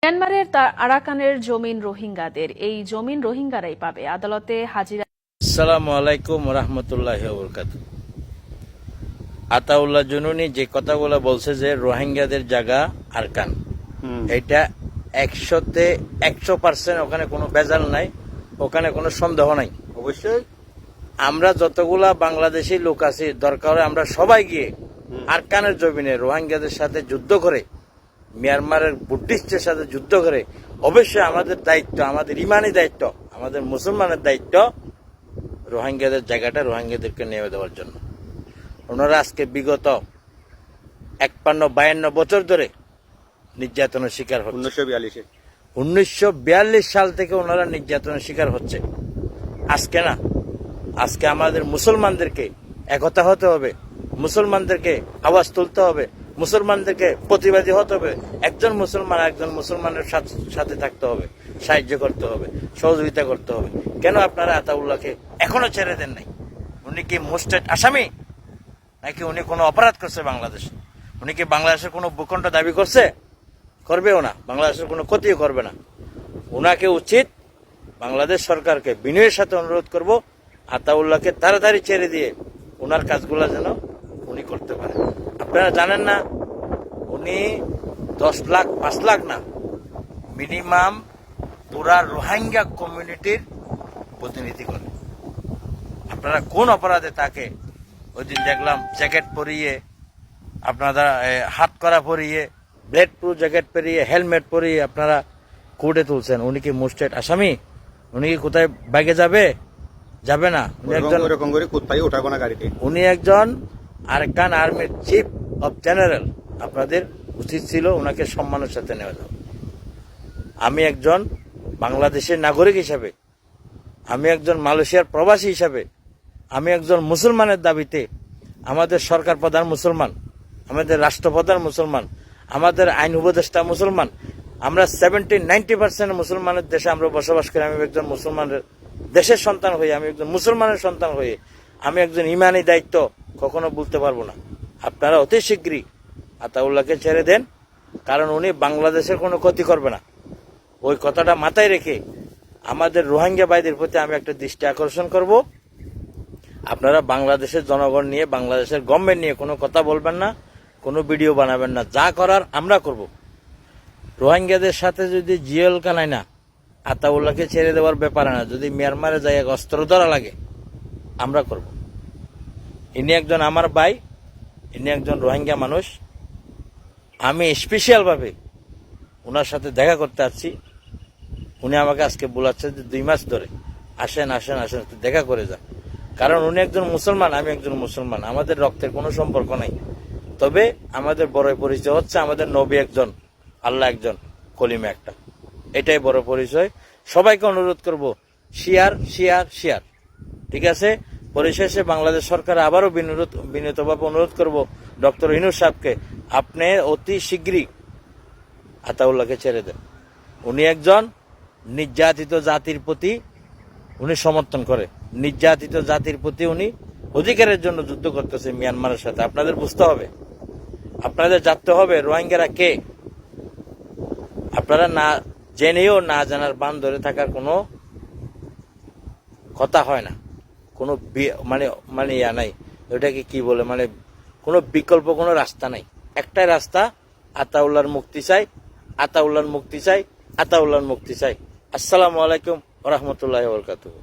মিয়ানমারের আরাকানের জমিন রোহিঙ্গাদের, এই জমিন রোহিঙ্গারাই পাবে। আদালতে হাজিরা। আসসালামু আলাইকুম রহমতুল্লাহ বরকাত। আতাউল্লাহ জুনুনি যে কথাগুলো বলছে যে রোহিঙ্গাদের জায়গা আরাকান, এটা 100% ওখানে কোনো ভেজাল নাই, ওখানে কোনো সন্দেহ নাই। অবশ্যই আমরা যতগুলা বাংলাদেশি লোক আছি, দরকার হয় আমরা সবাই গিয়ে আরাকানের জমিনে রোহিঙ্গাদের সাথে যুদ্ধ করে, মিয়ানমারের বুদ্ধিস্টের সাথে যুদ্ধ করে, অবশ্যই আমাদের দায়িত্ব, আমাদের ইমানি দায়িত্ব, আমাদের মুসলমানের দায়িত্ব রোহিঙ্গাদের জায়গাটা রোহিঙ্গাদেরকে নিয়ে দেওয়ার জন্য। ওনারা আজকে বিগত 51-52 বছর ধরে নির্যাতনের শিকার হচ্ছে। 1942 সাল থেকে ওনারা নির্যাতনের শিকার হচ্ছে। আজকে না, আজকে আমাদের মুসলমানদেরকে একতা হতে হবে, মুসলমানদেরকে আওয়াজ তুলতে হবে, মুসলমানদেরকে প্রতিবাদী হতে হবে। একজন মুসলমানের সাথে থাকতে হবে, সাহায্য করতে হবে, সহযোগিতা করতে হবে। কেন আপনারা আতাউল্লাহকে এখনো ছেড়ে দেন নাই? উনি কি মোস্টেড আসামি, নাকি উনি কোনো অপরাধ করছে বাংলাদেশে? উনি কি বাংলাদেশের কোনো ভূখণ্ড দাবি করছে? করবেও না, বাংলাদেশের কোনো ক্ষতিও করবে না। উনাকে উচিত, বাংলাদেশ সরকারকে বিনয়ের সাথে অনুরোধ করব, আতাউল্লাহকে তাড়াতাড়ি ছেড়ে দিয়ে ওনার কাজগুলো যেন উনি করতে পারে। আপনারা জানেন না, উনি 10 লাখ 5 লাখ না, মিনিমাম পুরা রোহিঙ্গা কমিউনিটির প্রতিনিধি করে। আপনারা কোন অপরাধে তাকে ওই দিন দেখলাম জ্যাকেট পরিয়ে, আপনারা হাত করা পরিয়ে, ব্লেড প্রুফ জ্যাকেট পরিয়ে, হেলমেট পরিয়ে আপনারা কোর্টে তুলছেন। উনি কি মোস্টেড আসামি? উনি কি কোথায় বাইকে যাবে না? উনি একজন আরাকান আর্মির চিফ অফ জেনারেল। আপনাদের উচিত ছিল ওনাকে সম্মানের সাথে নেওয়া যাওয়া। আমি একজন বাংলাদেশের নাগরিক হিসাবে, আমি একজন মালয়েশিয়ার প্রবাসী হিসাবে, আমি একজন মুসলমানের দাবিতে, আমাদের সরকার প্রধান মুসলমান, আমাদের রাষ্ট্রপ্রধান মুসলমান, আমাদের আইন উপদেষ্টা মুসলমান, আমরা 70-90% মুসলমানের দেশে আমরা বসবাস করি। আমি একজন মুসলমানের দেশের সন্তান হয়ে, আমি একজন মুসলমানের সন্তান হয়ে, আমি একজন ইমানি দায়িত্ব কখনো বলতে পারবো না। আপনারা অতি শীঘ্রই আতাউল্লাহকে ছেড়ে দেন, কারণ উনি বাংলাদেশের কোনো ক্ষতি করবে না। ওই কথাটা মাথায় রেখে আমাদের রোহিঙ্গা ভাইদের প্রতি আমি একটা দৃষ্টি আকর্ষণ করব। আপনারা বাংলাদেশের জনগণ নিয়ে, বাংলাদেশের গভর্নমেন্ট নিয়ে কোনো কথা বলবেন না, কোনো ভিডিও বানাবেন না। যা করার আমরা করব। রোহিঙ্গাদের সাথে যদি জিএল কানায় না, আতাউল্লাহকে ছেড়ে দেওয়ার ব্যাপারে না, যদি মিয়ানমারে যাই অস্ত্র ধরা লাগে, আমরা করব। ইনি একজন আমার ভাই, ইনি একজন রোহিঙ্গা মানুষ। আমি স্পেশাল ভাবে ওনার সাথে দেখা করতে আসছি। উনি আমাকে আজকে বলাচ্ছে যে 2 মাস ধরে আসেন দেখা করে যান। কারণ উনি একজন মুসলমান, আমি একজন মুসলমান, আমাদের রক্তের কোনো সম্পর্ক নাই। তবে আমাদের বড় পরিচয় হচ্ছে আমাদের নবী একজন, আল্লাহ একজন, কলিমা একটা। এটাই বড় পরিচয়। সবাইকে অনুরোধ করব, শেয়ার। ঠিক আছে? পরিশেষে বাংলাদেশ সরকার আবারও বিনীতভাবে অনুরোধ করব ডক্টর ইউনূস সাহেবকে, আপনি অতি শীঘ্রই আতাউল্লাহকে ছেড়ে দেন। উনি একজন নির্যাতিত জাতির প্রতি উনি সমর্থন করে, নির্যাতিত জাতির প্রতি উনি অধিকারের জন্য যুদ্ধ করতেছে মিয়ানমারের সাথে। আপনাদের বুঝতে হবে, আপনাদের জানতে হবে রোহিঙ্গারা কে। আপনারা না জেনেও না জানার বান ধরে থাকার কোনো কথা হয় না, কোনো মানে ইয়া নাই, ওটাকে কি বলে, মানে কোনো বিকল্প কোনো রাস্তা নাই। একটাই রাস্তা, আতাউল্লাহর মুক্তি চাই, আতাউল্লাহর মুক্তি চাই, আতাউল্লাহর মুক্তি চাই। আসসালামু আলাইকুম ওয়া রাহমাতুল্লাহি ওয়া বারাকাতুহু।